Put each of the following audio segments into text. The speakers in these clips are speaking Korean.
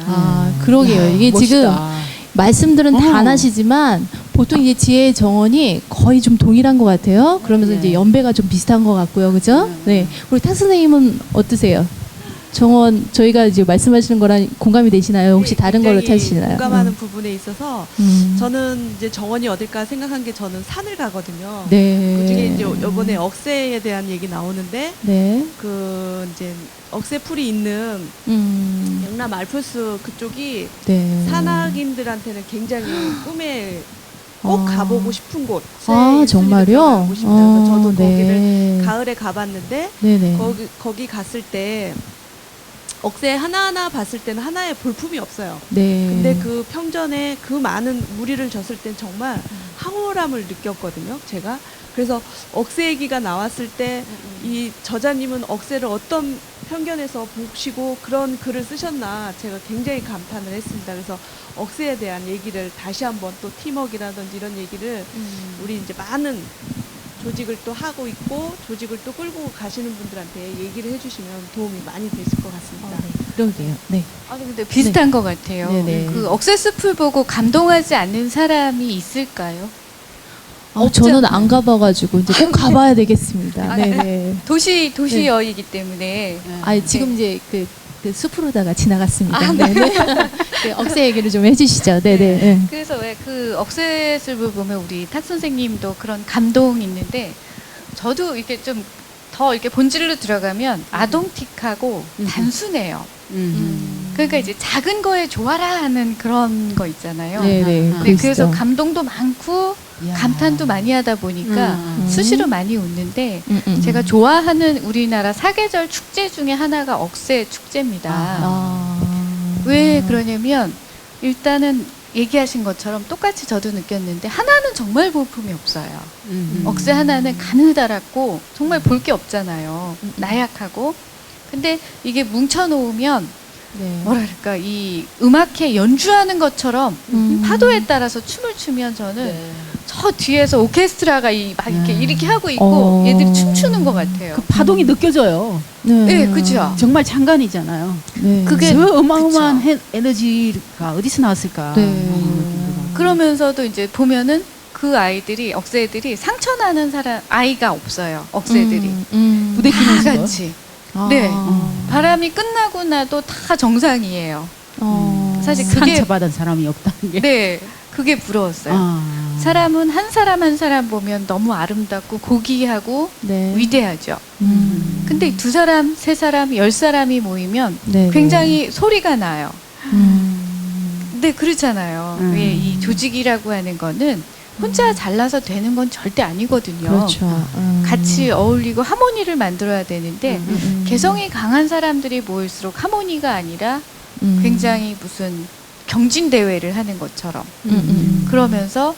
아, 그러게요. 이게 멋있다. 지금 말씀들은 다 나시지만 보통 이제 지혜의 정원이 거의 좀 동일한 것 같아요. 그러면서 네. 이제 연배가 좀 비슷한 것 같고요. 그죠? 네. 우리 탁 선생님은 어떠세요? 정원 저희가 이제 말씀하시는 거랑 공감이 되시나요? 혹시 다른 걸로 굉장히 찾으시나요? 공감하는 부분에 있어서 음. 저는 이제 정원이 어딜까 생각한 게 저는 산을 가거든요. 네. 그중에 이제 이번에 억새에 대한 얘기 나오는데 네. 그 이제 억새풀이 있는 영남 알프스 그쪽이 네. 산악인들한테는 굉장히 꿈에 꼭 가보고 싶은 곳. 아, 정말요? 가고 싶다. 그래서 저도 거기를 네. 가을에 가봤는데 네네. 거기 갔을 때 억새 하나하나 봤을 때는 하나의 볼품이 없어요. 네. 근데 그 평전에 그 많은 무리를 졌을 땐 정말 황홀함을 느꼈거든요, 제가. 그래서 억새 얘기가 나왔을 때 이 저자님은 억새를 어떤 편견에서 보시고 그런 글을 쓰셨나 제가 굉장히 감탄을 했습니다. 그래서 억새에 대한 얘기를 다시 한번 또 팀워크라든지 이런 얘기를 우리 이제 많은 조직을 또 하고 있고 조직을 또 끌고 가시는 분들한테 얘기를 해주시면 도움이 많이 되실 것 같습니다. 그러게요. 네. 아니 근데 비슷한 것 같아요. 네네. 그 억새숲을 보고 감동하지 않는 사람이 있을까요? 저는 안 가봐가지고 이제 꼭 가봐야 되겠습니다. 아, 네네. 도시여이기 때문에 아, 지금 이제 그 숲으로다가 지나갔습니다. 아, 네. 네, 억새 얘기를 좀 해주시죠. 네네. 네. 그래서 왜 그 억새숲을 보면 우리 탁 선생님도 그런 감동 있는데 저도 이렇게 좀 더 이렇게 본질로 들어가면 아동틱하고 단순해요. 그러니까 이제 작은 거에 좋아라 하는 그런 거 있잖아요. 네네. 네, 그래서 감동도 많고 야. 감탄도 많이 하다 보니까 수시로 많이 웃는데 제가 음. 좋아하는 우리나라 사계절 축제 중에 하나가 억새 축제입니다. 아. 왜 그러냐면 일단은 얘기하신 것처럼 똑같이 저도 느꼈는데 하나는 정말 볼품이 없어요. 억새 하나는 가느다랗고 정말 볼 게 없잖아요. 나약하고. 근데 이게 뭉쳐놓으면 네. 뭐랄까 이 음악회 연주하는 것처럼 파도에 따라서 춤을 추면 저는 저 뒤에서 오케스트라가 막 이렇게 하고 있고 얘들이 춤추는 것 같아요. 그 파동이 느껴져요. 네, 그죠. 정말 장관이잖아요. 네. 그게 저 어마어마한 에너지가 어디서 나왔을까? 네. 그러면서도 이제 보면은 그 아이들이 억새들이 상처나는 아이가 없어요. 억새들이 부대끼면서. 다 같이. 네. 바람이 끝나고 나도 다 정상이에요. 사실 그게 상처받은 사람이 없다는 게. 네, 그게 부러웠어요. 사람은 한 사람 한 사람 보면 너무 아름답고 고귀하고 네. 위대하죠. 근데 두 사람, 세 사람, 10사람이 모이면 네. 굉장히 소리가 나요. 근데 그렇잖아요. 왜 이 조직이라고 하는 거는 혼자 잘나서 되는 건 절대 아니거든요. 그렇죠. 같이 어울리고 하모니를 만들어야 되는데 개성이 강한 사람들이 모일수록 하모니가 아니라 굉장히 무슨 경진 대회를 하는 것처럼 그러면서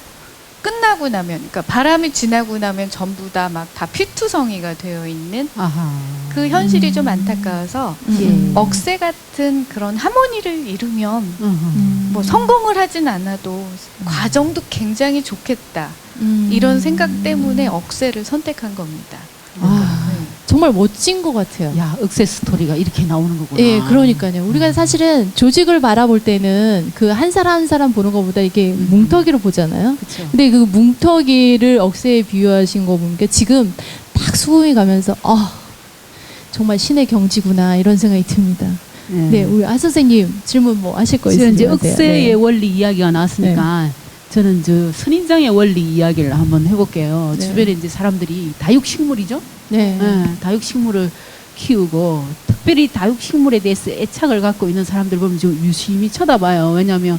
끝나고 나면 그러니까 바람이 지나고 나면 전부 다 막 다 피투성이가 되어 있는 그 현실이 좀 안타까워서 억새 같은 그런 하모니를 이루면 뭐 성공을 하진 않아도 과정도 굉장히 좋겠다 이런 생각 때문에 억새를 선택한 겁니다. 정말 멋진 것 같아요. 야, 억새 스토리가 이렇게 나오는 거구나. 예, 그러니까요. 우리가 사실은 조직을 바라볼 때는 그 한 사람 한 사람 보는 것보다 이게 뭉터기로 보잖아요. 그쵸. 근데 그 뭉터기를 억새에 비유하신 거 보니까 지금 딱 수긍이 가면서 정말 신의 경지구나 이런 생각이 듭니다. 네, 우리 하 선생님 질문 뭐 하실 거 지금 있으세요? 이제 억새의 원리 이야기가 나왔으니까 저는 저 선인장의 원리 이야기를 한번 해볼게요. 네. 주변에 이제 사람들이 다육식물이죠. 네. 다육식물을 키우고 특별히 다육식물에 대해서 애착을 갖고 있는 사람들 보면 좀 유심히 쳐다봐요. 왜냐하면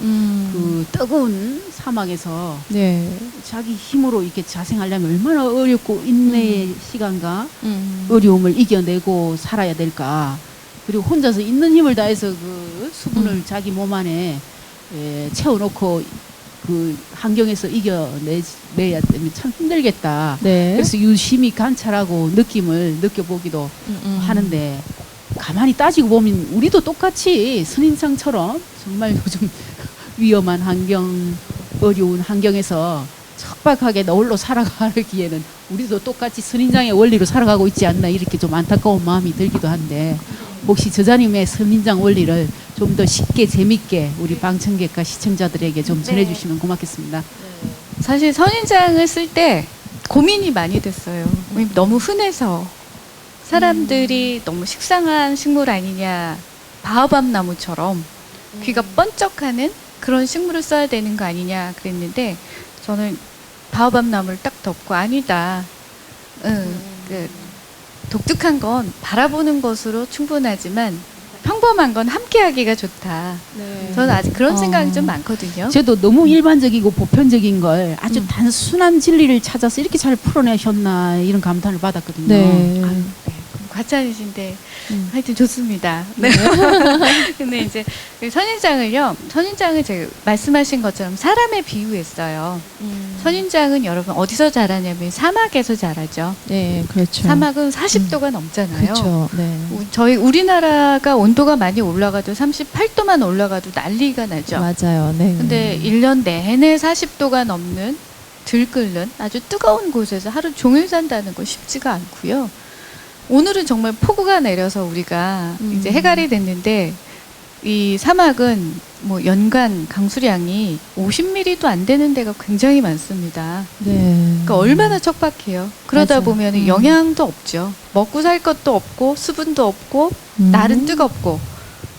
그 뜨거운 사막에서 네. 자기 힘으로 이렇게 자생하려면 얼마나 어렵고 인내의 시간과 음. 어려움을 이겨내고 살아야 될까. 그리고 혼자서 있는 힘을 다해서 그 수분을 자기 몸 안에 채워놓고 그 환경에서 이겨내야 되면 참 힘들겠다. 네. 그래서 유심히 관찰하고 느낌을 느껴보기도 하는데 가만히 따지고 보면 우리도 똑같이 선인장처럼 정말 요즘 위험한 환경, 어려운 환경에서 척박하게 너홀로 살아가기에는 우리도 똑같이 선인장의 원리로 살아가고 있지 않나 이렇게 좀 안타까운 마음이 들기도 한데 혹시 저자님의 선인장 원리를 좀 더 쉽게 재밌게 우리 방청객과 시청자들에게 좀 전해주시면 고맙겠습니다. 사실 선인장을 쓸 때 고민이 많이 됐어요. 너무 흔해서 사람들이 너무 식상한 식물 아니냐, 바오밥 나무처럼 귀가 번쩍하는 그런 식물을 써야 되는 거 아니냐 그랬는데 저는 바오밥 나무를 딱 덮고 아니다. 그 독특한 건 바라보는 것으로 충분하지만 평범한 건 함께하기가 좋다. 네. 저는 아직 그런 생각이 좀 많거든요. 저도 너무 일반적이고 보편적인 걸 아주 단순한 진리를 찾아서 이렇게 잘 풀어내셨나 이런 감탄을 받았거든요. 네. 아유, 네. 과찬이신데 하여튼 좋습니다. 네. 근데 이제 그 선인장을 제가 말씀하신 것처럼 사람에 비유했어요. 선인장은 여러분 어디서 자라냐면 사막에서 자라죠. 네, 그렇죠. 사막은 40도가 넘잖아요. 그렇죠. 네. 우리나라가 온도가 많이 올라가도 38도만 올라가도 난리가 나죠. 맞아요. 네. 근데 1년 내내 40도가 넘는 들끓는 아주 뜨거운 곳에서 하루 종일 산다는 건 쉽지가 않고요. 오늘은 정말 폭우가 내려서 우리가 이제 해갈이 됐는데 이 사막은 뭐 연간 강수량이 50mm도 안 되는 데가 굉장히 많습니다. 네. 그러니까 얼마나 척박해요. 그러다 맞아요. 보면 영양도 없죠. 먹고 살 것도 없고 수분도 없고 날은 뜨겁고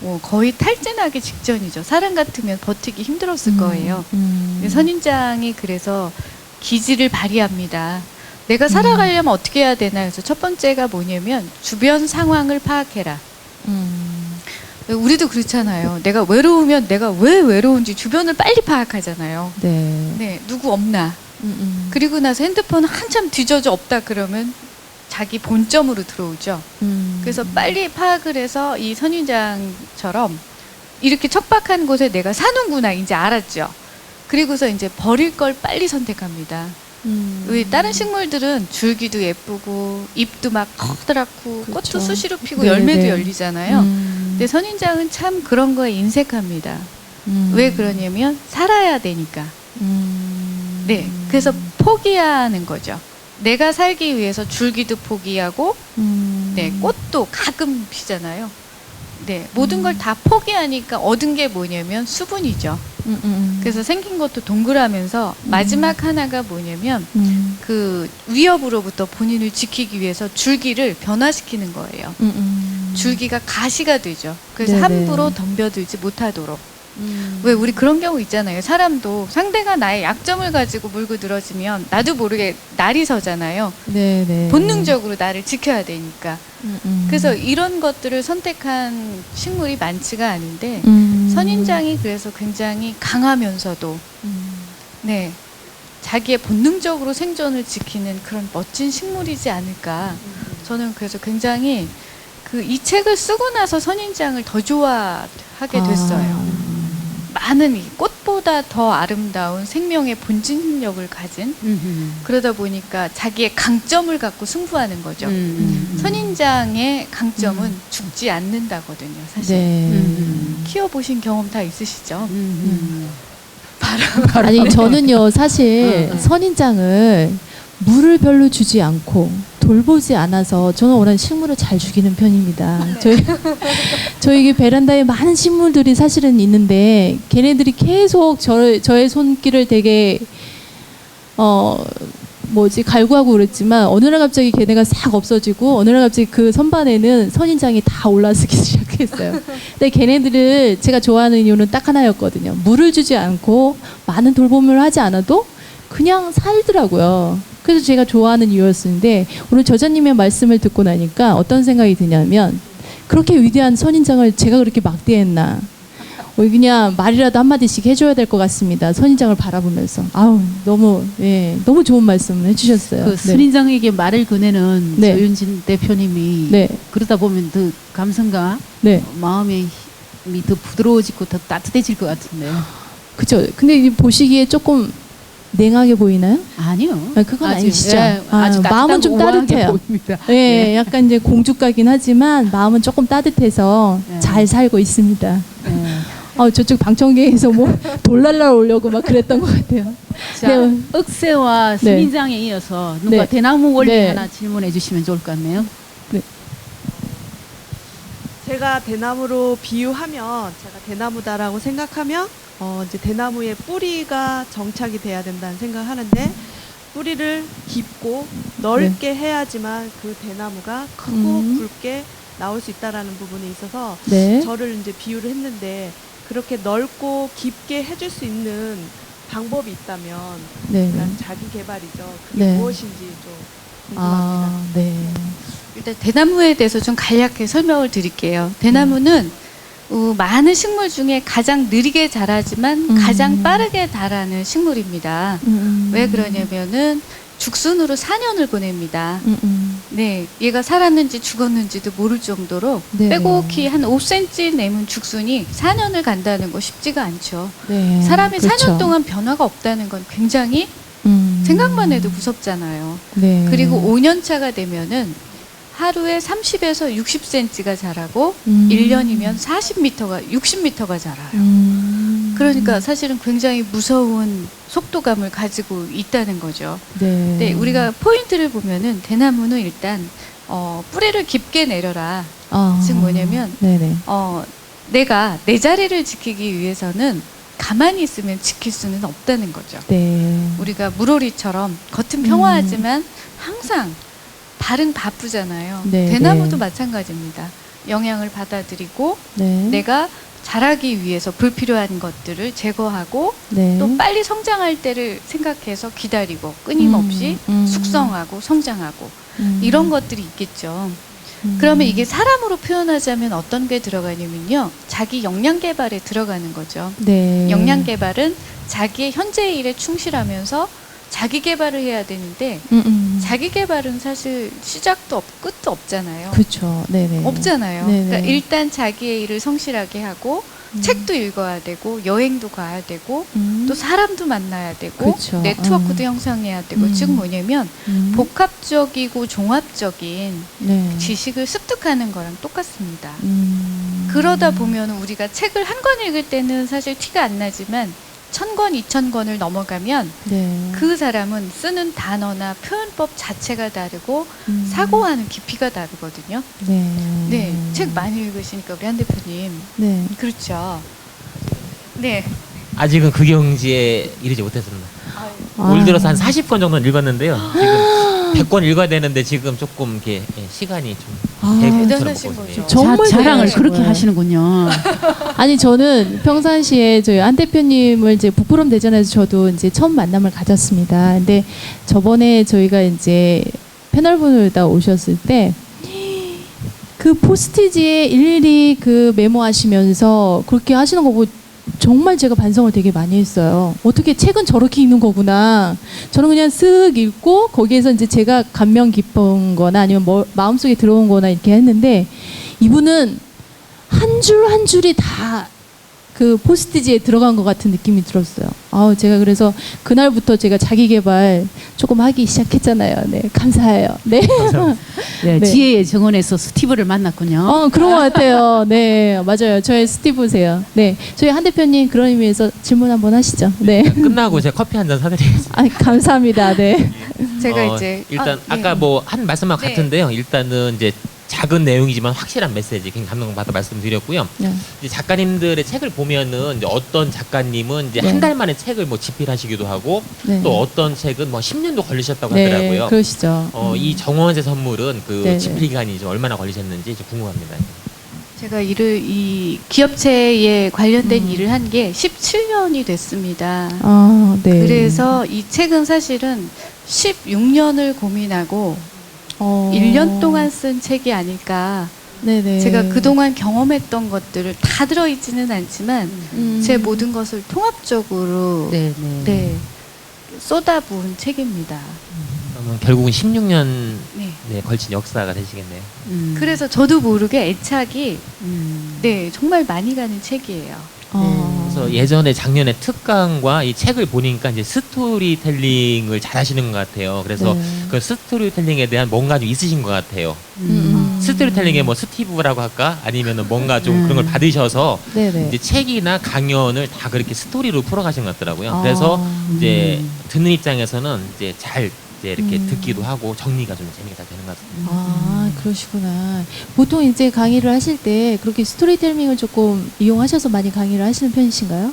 뭐 거의 탈진하기 직전이죠. 사람 같으면 버티기 힘들었을 거예요. 근데 선인장이 그래서 기지를 발휘합니다. 내가 살아가려면 어떻게 해야 되나 해서 첫 번째가 뭐냐면 주변 상황을 파악해라. 우리도 그렇잖아요. 내가 외로우면 내가 왜 외로운지 주변을 빨리 파악하잖아요. 네. 네, 누구 없나. 그리고 나서 핸드폰 한참 뒤져져 없다 그러면 자기 본점으로 들어오죠. 그래서 빨리 파악을 해서 이 선인장처럼 이렇게 척박한 곳에 내가 사는구나 이제 알았죠. 그리고서 이제 버릴 걸 빨리 선택합니다. 왜 다른 식물들은 줄기도 예쁘고 잎도 막 커다랗고 그렇죠. 꽃도 수시로 피고 네네. 열매도 열리잖아요. 근데 선인장은 참 그런 거에 인색합니다. 왜 그러냐면 살아야 되니까. 네, 그래서 포기하는 거죠. 내가 살기 위해서 줄기도 포기하고, 네, 꽃도 가끔 피잖아요. 네, 모든 걸 다 포기하니까 얻은 게 뭐냐면 수분이죠. 그래서 생긴 것도 동그라면서 마지막 하나가 뭐냐면 그 위협으로부터 본인을 지키기 위해서 줄기를 변화시키는 거예요. 줄기가 가시가 되죠. 그래서 네네. 함부로 덤벼들지 못하도록. 왜 우리 그런 경우 있잖아요. 사람도 상대가 나의 약점을 가지고 물고 늘어지면 나도 모르게 날이 서잖아요. 네네. 본능적으로 나를 지켜야 되니까. 그래서 이런 것들을 선택한 식물이 많지가 않은데 선인장이 그래서 굉장히 강하면서도 네, 자기의 본능적으로 생존을 지키는 그런 멋진 식물이지 않을까. 저는 그래서 굉장히 이 책을 쓰고 나서 선인장을 더 좋아하게 됐어요. 많은 이 꽃보다 더 아름다운 생명의 본진력을 가진 그러다 보니까 자기의 강점을 갖고 승부하는 거죠. 선인장의 강점은 죽지 않는다거든요. 사실 네. 키워보신 경험 다 있으시죠? 아니 저는요 사실 선인장을 물을 별로 주지 않고 돌보지 않아서 저는 워낙 식물을 잘 죽이는 편입니다. 저희 베란다에 많은 식물들이 사실은 있는데 걔네들이 계속 저의 손길을 되게 갈구하고 그랬지만 어느 날 갑자기 걔네가 싹 없어지고 어느 날 갑자기 그 선반에는 선인장이 다 올라서기 시작했어요. 근데 걔네들을 제가 좋아하는 이유는 딱 하나였거든요. 물을 주지 않고 많은 돌봄을 하지 않아도 그냥 살더라고요. 그래서 제가 좋아하는 이유였는데 오늘 저자님의 말씀을 듣고 나니까 어떤 생각이 드냐면 그렇게 위대한 선인장을 제가 그렇게 막대했나. 그냥 말이라도 한마디씩 해줘야 될 것 같습니다. 선인장을 바라보면서. 아우 너무 좋은 말씀을 해주셨어요. 그 선인장에게 말을 꺼내는 네. 조윤진 대표님이 네. 그러다 보면 더 감성과 네. 마음이 더 부드러워지고 더 따뜻해질 것 같은데. 그렇죠. 근데 이제 보시기에 조금 냉하게 보이나요? 아니요. 그건 아니시죠. 아주 마음은 좀 따뜻해요. 보입니다. 예, 약간 이제 공주가긴 하지만 마음은 조금 따뜻해서 잘 살고 있습니다. 저쪽 방청객에서 뭐 돌날라 오려고 막 그랬던 것 같아요. 자, 네. 억새와 선인장에 이어서 누가 네. 대나무 원리 네. 하나 질문해 주시면 좋을 것 같네요. 제가 대나무로 비유하면 제가 대나무다라고 생각하면 이제 대나무의 뿌리가 정착이 돼야 된다는 생각하는데 뿌리를 깊고 넓게 해야지만 그 대나무가 크고 굵게 나올 수 있다라는 부분에 있어서 네. 저를 이제 비유를 했는데 그렇게 넓고 깊게 해줄 수 있는 방법이 있다면 네. 일단 자기 개발이죠. 그게 네. 무엇인지 좀 궁금합니다. 아, 네. 일단 대나무에 대해서 좀 간략하게 설명을 드릴게요. 대나무는 많은 식물 중에 가장 느리게 자라지만 가장 빠르게 자라는 식물입니다. 왜 그러냐면은 죽순으로 4년을 보냅니다. 네, 얘가 살았는지 죽었는지도 모를 정도로 네. 빼곡히 한 5cm 내면 죽순이 4년을 간다는 거 쉽지가 않죠. 네. 사람이 그렇죠. 4년 동안 변화가 없다는 건 굉장히 생각만 해도 무섭잖아요. 네. 그리고 5년 차가 되면은 하루에 30에서 60cm가 자라고 1년이면 40m가 60m가 자라요. 그러니까 사실은 굉장히 무서운 속도감을 가지고 있다는 거죠. 네. 네, 우리가 포인트를 보면은 대나무는 일단 뿌리를 깊게 내려라. 즉 뭐냐면 네네. 내가 내 자리를 지키기 위해서는 가만히 있으면 지킬 수는 없다는 거죠. 네. 우리가 물오리처럼 겉은 평화하지만 항상 발은 바쁘잖아요. 네, 대나무도 네. 마찬가지입니다. 영향을 받아들이고 네. 내가 자라기 위해서 불필요한 것들을 제거하고 네. 또 빨리 성장할 때를 생각해서 기다리고 끊임없이 숙성하고 성장하고 이런 것들이 있겠죠. 그러면 이게 사람으로 표현하자면 어떤 게 들어가냐면요. 자기 역량 개발에 들어가는 거죠. 네. 역량 개발은 자기의 현재의 일에 충실하면서 자기 개발을 해야 되는데 자기 개발은 사실 시작도 끝도 없잖아요. 그렇죠. 네네. 없잖아요. 네네. 그러니까 일단 자기의 일을 성실하게 하고 책도 읽어야 되고 여행도 가야 되고 또 사람도 만나야 되고 그쵸. 네트워크도 형성해야 되고 즉 뭐냐면 음. 복합적이고 종합적인 네. 지식을 습득하는 거랑 똑같습니다. 음. 그러다 보면 우리가 책을 한 권 읽을 때는 사실 티가 안 나지만 1000권, 2000권을 넘어가면 네. 그 사람은 쓰는 단어나 표현법 자체가 다르고 사고하는 깊이가 다르거든요. 네. 네, 책 많이 읽으시니까 우리 한 대표님. 네. 그렇죠. 네. 아직은 그 경지에 이르지 못했습니다. 아. 올 들어서 한 40권 정도는 읽었는데요. 지금 100권 읽어야 되는데 지금 조금 이렇게 시간이 좀 대부분처럼 대단하신 먹고 있네요. 거죠. 정말 자랑을 대단하신 그렇게 거예요. 하시는군요. 아니 저는 평상시에 저희 안 대표님을 이제 북부름 대전에서 저도 이제 처음 만남을 가졌습니다. 근데 저번에 저희가 이제 패널분을 다 오셨을 때 그 포스트지에 일일이 그 메모하시면서 그렇게 하시는 거 보고 정말 제가 반성을 되게 많이 했어요. 어떻게 책은 저렇게 읽는 거구나. 저는 그냥 쓱 읽고 거기에서 이제 제가 감명 깊은 거나 아니면 뭐 마음속에 들어온 거나 이렇게 했는데 이분은 한 줄 한 줄이 다 그 포스트지에 들어간 것 같은 느낌이 들었어요. 제가 그래서 그날부터 제가 자기 개발 조금 하기 시작했잖아요. 네, 감사해요. 네. 네, 네. 지혜의 정원에서 스티브를 만났군요. 그런 것 같아요. 네, 맞아요. 저의 스티브세요. 네, 저희 한 대표님 그런 의미에서 질문 한번 하시죠. 네. 끝나고 제가 커피 한 잔 사드리겠습니다. 감사합니다. 네. 제가 이제 일단 네. 아까 뭐 한 말씀만 네. 같은데요. 일단은 이제 작은 내용이지만 확실한 메시지 굉장히 감동받아 말씀드렸고요. 네. 이제 작가님들의 책을 보면은 이제 어떤 작가님은 이제 네. 한 달 만에 책을 뭐 집필하시기도 하고 네. 또 어떤 책은 뭐 10년도 걸리셨다고 네, 하더라고요. 그러시죠. 이 정원세 선물은 그 네, 집필 기간이 좀 얼마나 걸리셨는지 좀 궁금합니다. 제가 이 기업체에 관련된 일을 한 게 17년이 됐습니다. 네. 그래서 이 책은 사실은 16년을 고민하고 1년 동안 쓴 책이 아닐까. 네네. 제가 그동안 경험했던 것들을 다 들어있지는 않지만 제 모든 것을 통합적으로 네, 네, 쏟아부은 책입니다. 그러면 결국은 16년 네. 네, 걸친 역사가 되시겠네요. 그래서 저도 모르게 애착이 네, 정말 많이 가는 책이에요. 그래서 예전에 작년에 특강과 이 책을 보니까 이제 스토리텔링을 잘 하시는 것 같아요. 그래서 네. 그 스토리텔링에 대한 뭔가 좀 있으신 것 같아요. 스토리텔링에 뭐 스티브라고 할까? 아니면은 뭔가 좀 그런 걸 받으셔서 네네. 이제 책이나 강연을 다 그렇게 스토리로 풀어가신 것 같더라고요. 그래서 이제 듣는 입장에서는 이제 잘 이제 이렇게 듣기도 하고 정리가 좀 재미가 잘 되는 것 같습니다. 그러시구나. 보통 이제 강의를 하실 때 그렇게 스토리텔링을 조금 이용하셔서 많이 강의를 하시는 편이신가요?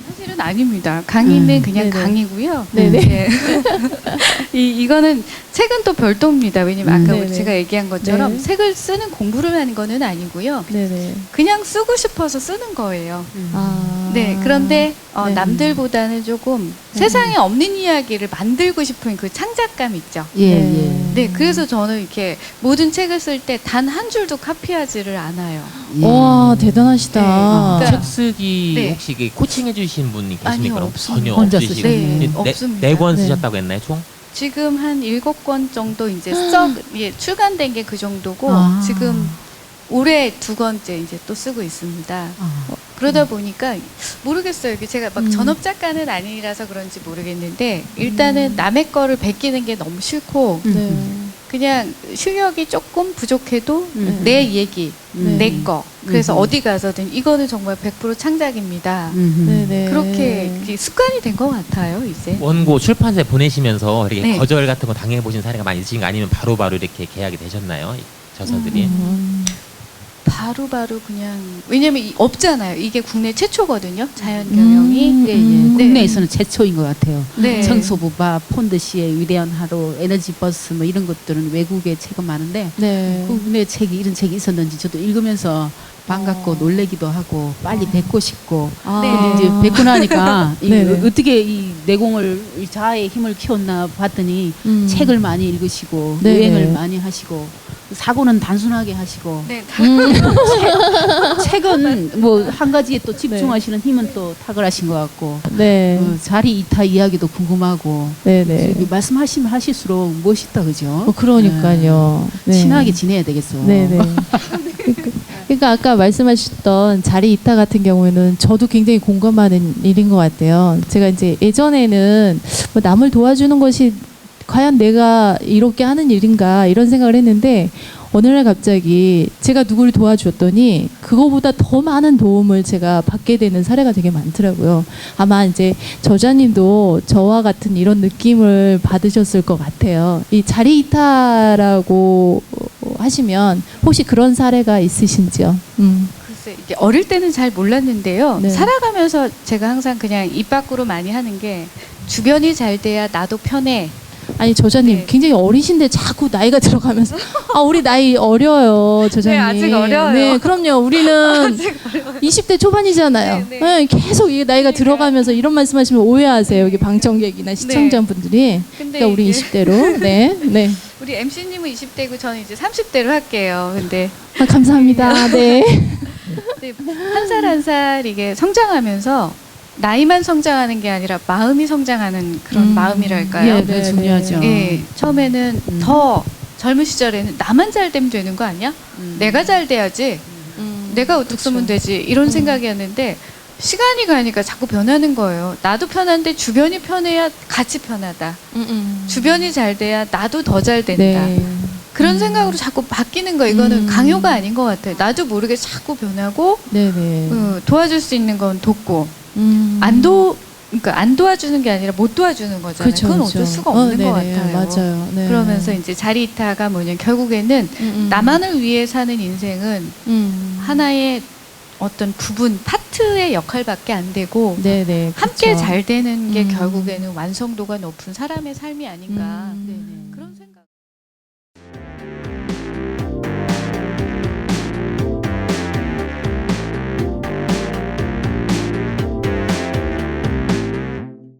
사실은 아닙니다. 강의는 그냥 네네. 강의고요. 네네. 네. 이거는 책은 또 별도입니다. 왜냐면 아까 네네. 제가 얘기한 것처럼 네. 책을 쓰는 공부를 하는 거는 아니고요. 네네. 그냥 쓰고 싶어서 쓰는 거예요. 아. 네. 그런데 네. 남들보다는 조금 세상에 없는 이야기를 만들고 싶은 그 창작감 있죠. 예, 네. 예. 네. 그래서 저는 이렇게 모든 책을 쓸 때 단 한 줄도 카피하지를 않아요. 예. 와, 대단하시다. 네. 그러니까 책 쓰기 네. 혹시 이게 코칭해 주신 분이 계십니까? 아니요, 그럼 없습니다. 전혀 혼자 없으시고 쓰시네요. 네, 없습니다. 4권 네. 쓰셨다고 했나요, 총? 지금 한 7권 정도 이제 예, 출간된 게 그 정도고 아. 지금 올해 2권째 이제 또 쓰고 있습니다. 그러다 보니까 모르겠어요. 이게 제가 막 전업 작가는 아니라서 그런지 모르겠는데 일단은 남의 거를 베끼는 게 너무 싫고 네. 그냥 실력이 조금 부족해도 음. 내 얘기, 네. 내 거. 그래서 어디 가서든 이거는 정말 100% 창작입니다. 네네. 그렇게 습관이 된 것 같아요, 이제. 원고 출판사에 보내시면서 이렇게 네. 거절 같은 거 당해 보신 사례가 많이 있으신가 아니면 바로바로 이렇게 계약이 되셨나요? 이 저서들이. 바로바로 그냥 왜냐면 없잖아요. 이게 국내 최초거든요. 자연 경영이. 예, 예. 네. 국내에서는 최초인 것 같아요. 네. 청소부바, 폰드시의 위대한 하루, 에너지 버스 뭐 이런 것들은 외국의 책은 많은데 네. 국내 책이 이런 책이 있었는지 저도 읽으면서 반갑고 놀래기도 하고 빨리 뵙고 싶고 아. 근데 이제 뵙고 나니까 네네. 어떻게 이 내공을 이 자아의 힘을 키웠나 봤더니 책을 많이 읽으시고 네네. 여행을 많이 하시고 사고는 단순하게 하시고 네. 책은 뭐 한 가지에 또 집중하시는 힘은 또 탁월하신 것 같고 네. 자리 이타 이야기도 궁금하고 네네. 말씀하시면 하실수록 멋있다 그죠? 그러니까요. 네. 친하게 지내야 되겠어. 네네. 그러니까 아까 말씀하셨던 자리 이타 같은 경우에는 저도 굉장히 공감하는 일인 것 같아요. 제가 이제 예전에는 뭐 남을 도와주는 것이 과연 내가 이렇게 하는 일인가 이런 생각을 했는데 어느 날 갑자기 제가 누구를 도와주었더니 그거보다 더 많은 도움을 제가 받게 되는 사례가 되게 많더라고요. 아마 이제 저자님도 저와 같은 이런 느낌을 받으셨을 것 같아요. 이 자리 이타라고 하시면 혹시 그런 사례가 있으신지요? 글쎄, 이게 어릴 때는 잘 몰랐는데요. 네. 살아가면서 제가 항상 그냥 입 밖으로 많이 하는 게 주변이 잘 돼야 나도 편해. 아니 저자님 네. 굉장히 어리신데 자꾸 나이가 들어가면서 아 우리 나이 어려요 저자님. 네, 아직 어려요. 네 그럼요 우리는 20대 초반이잖아요. 네, 네, 계속 이게 나이가 들어가면서 이런 말씀하시면 오해하세요 여기 방청객이나 시청자분들이. 근데 그러니까 우리 이게 20대로 네 네. 우리 MC님은 20대고 저는 이제 30대로 할게요. 근데 아, 감사합니다. 네. 한 살 한 살 이게 성장하면서 나이만 성장하는 게 아니라 마음이 성장하는 그런 마음이랄까요? 예, 그게 중요하죠. 예, 처음에는 더 젊은 시절에는 나만 잘 되면 되는 거 아니야? 내가 잘 돼야지. 내가 우뚝 서면 되지. 이런 생각이었는데 시간이 가니까 자꾸 변하는 거예요. 나도 편한데 주변이 편해야 같이 편하다. 주변이 잘 돼야 나도 더 잘 된다. 네. 그런 생각으로 자꾸 바뀌는 거. 이거는 강요가 아닌 것 같아요. 나도 모르게 자꾸 변하고 네네. 도와줄 수 있는 건 돕고 그러니까 안 도와주는 게 아니라 못 도와주는 거잖아요. 그쵸, 그건 그쵸. 어쩔 수가 없는 것 네네. 같아요. 맞아요. 네. 그러면서 이제 자리 이타가 뭐냐 결국에는 나만을 위해 사는 인생은 하나의 어떤 부분 파트의 역할밖에 안 되고 네네. 함께 그쵸. 잘 되는 게 결국에는 완성도가 높은 사람의 삶이 아닌가. 네네.